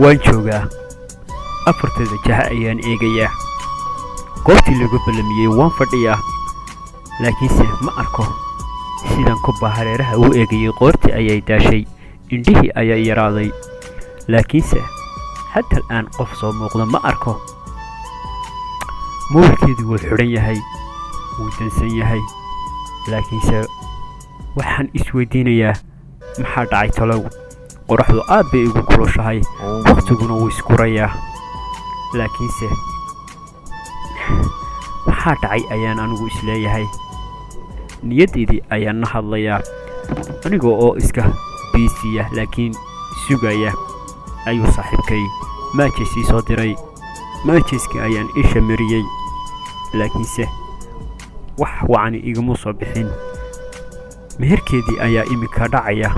waan joogaa afarteeda jaha ayaan eegayaa goobtii lagu ballamiyey waan fadhiyaa laakiinse ma arko sidaan kubba hareeraha u eegayay qoortii ayay daashay indhihii ayaa yaraaday laakiinse hatta aan qof soo muuqda ma arko moolkeedu wuu xidhan yahay wuu dansan yahay laakiinse waxaan isweydiinayaa maxaa dhacay talow qoraxdu aad bay igu kulushahay waqtiguna wuu iskurayaa laakiinse maxaa dhacay ayaan anigu isleeyahay niyaddeedii ayaan la hadlayaa aniga oo iska biisiya laakiin sugaya ayuu saaxiibkay maajes ii soo diray maajeska ayaan isha mariyey laakiinse wax wacani igama soo bixin meherkeedii ayaa iminka dhacaya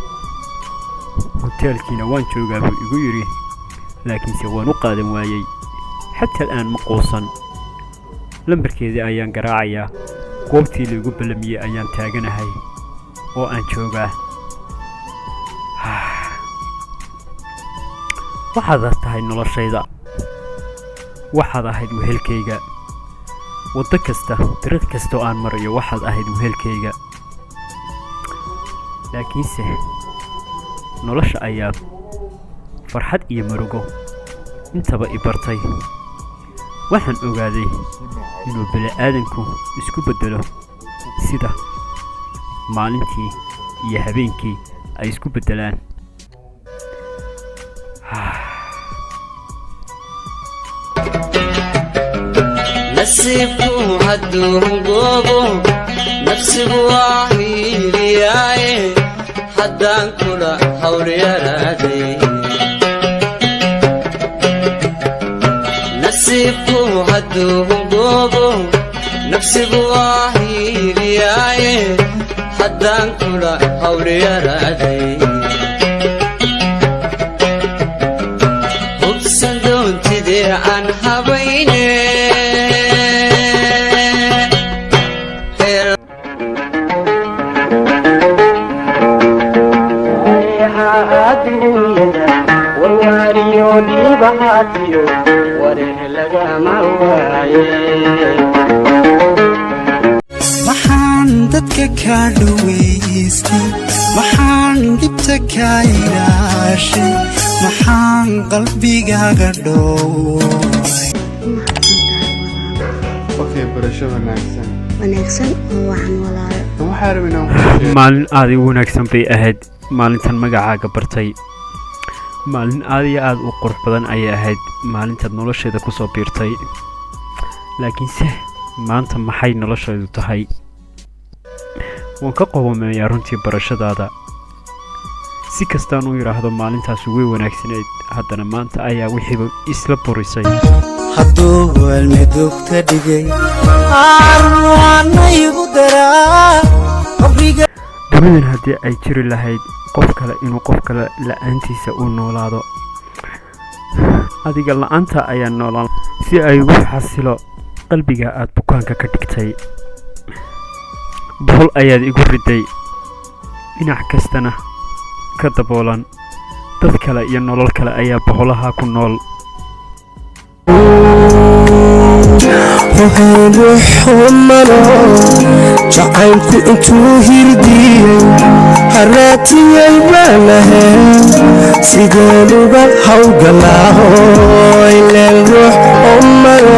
hoteelkiina waan joogaa buu igu yidhi laakiinse waan u qaadan waayey xataa aan ma quusan lambarkeedii ayaan garaacayaa goobtii laigu ballamiyey ayaan taaganahay oo aan joogaa waxaad tahay noloshayda waxaad ahayd wehelkayga waddo kasta dariiq kastoo aan marayo waxaad ahayd wehelkayga laakiinse nolosha ayaa farxad iyo murugo intaba i bartay waxaan ogaaday inuu bini'aadanku isku beddelo sida maalintii iyo habeenkii ay isku beddelaan nasiibku hadduu goobo nafsigu waa hiiliyaaye haddaan kula hawl yaraaday nasiibku hadduu goobo nafsigu waa hiiliyaaye haddaan kula hawl yaraaday hubsan doontidee aan habayne maxaan dadka kaa dhawaystay maxaan dhibta kaa ilaashay maxaan qalbigaaga dhowray barasho wanaagsan oo waxaan walaalo maalin aad u wanaagsan bay ahayd maalintan magacaaga bartay maalin aad iyo aad u qurux badan ayay ahayd maalintaad nolosheeda ku soo biirtay laakiinse maanta maxay nolosheedu tahay waan ka qobomeeyaa runtii barashadaada si kastaan u yidhaahdo maalintaas way wanaagsanayd haddana maanta ayaa wixiiba isla burisay hadduu waalmidugta dhigay arwaana igu daraa dunidan haddii ay jiri lahayd qof kale inuu qof kale la'aantiisa u noolaado adiga la'aanta ayaa noolaan si ay ugu xasilo qalbiga aad bukaanka ka dhigtay bohol ayaad igu riday dhinac kastana ka daboolan dad kale iyo nolol kale ayaa boholaha ku nool jacaylku intuu hirdiyey haraatiyay baanahay sideenuga hawgalaaho ileen ruux umaro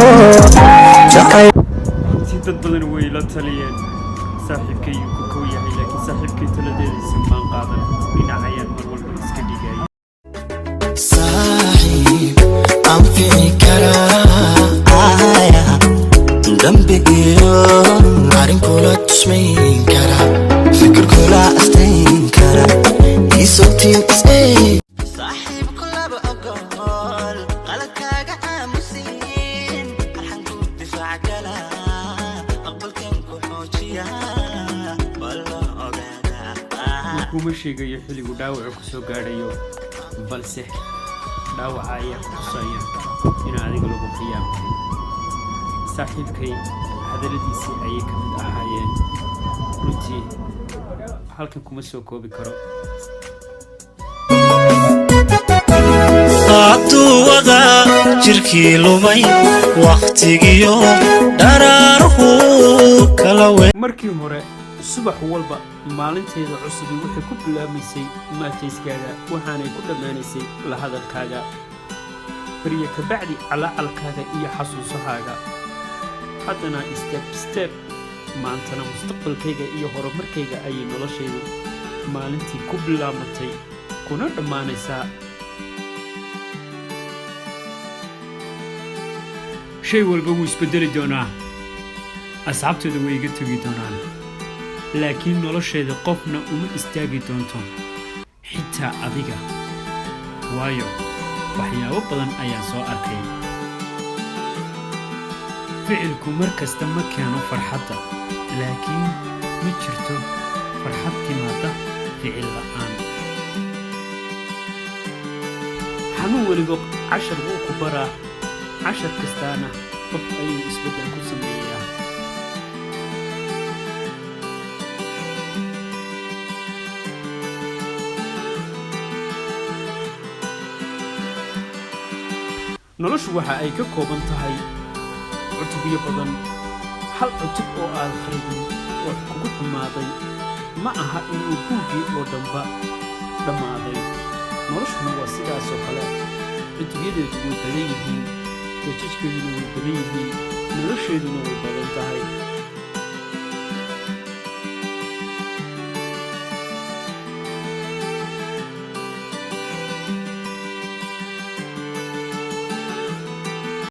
si dad badan way la taliyeen saaxiibkay ku kow yahay laakiin saaxiibkay taladeediisa maan qaadan dhinac ayaan mar walba iska dhigaya saaxiib aan fici karaa dambigiyo arrinkula tusmayn kara fikirkula astayn kara isootiin isay saaxiibku laba ogool qaladkaaga aamusin arxanku difaac gala aqbalkan ku xoojiya balla ogaada kuma sheegayo xilligu dhaawacu ku soo gaadhayo balse dhaawaca ayaa ku tusaya in adiga lagu qiyaamo saaxiibkay hadaladiisii ayay ka mid ahaayeen runtii halkan kuma soo koobi karo noqda jirkii lumay waqtigiyo daraaruhu kala weyn markii hore subax walba maalinteeda cusubi waxay ku bilaabmaysay maajayskaaga waxaanay ku dhammaanaysay la hadalkaaga bariya ka bacdi calacalkaaga iyo xasuusahaaga haddana step maantana mustaqbalkayga iyo horumarkayga ayay noloshaydu maalintii ku bilaabatay kuna dhammaanaysaa shay walba wuu isbedeli doonaa asxaabtooda way iga tegi doonaan laakiin nolosheeda qofna uma istaagi doonto xitaa adiga waayo waxyaabo badan ayaan soo arkay ficilku mar kasta ma keeno farxadda laakiin ma jirto farxad timaada ficil la'aan xanuun weliba cashar buu ku baraa cashar kastaana qof ayuu isbeddel ku sameeyaa noloshu waxa ay ka kooban tahay cutubyo badan hal cutub oo aad kharibin oo kugu xumaaday ma aha inuu buuggii oo dhanba dhammaaday noloshuna waa sidaasoo kale cutubyadeedu way badan yihiin dajajkeeduna way badan yihiin nolosheeduna way badan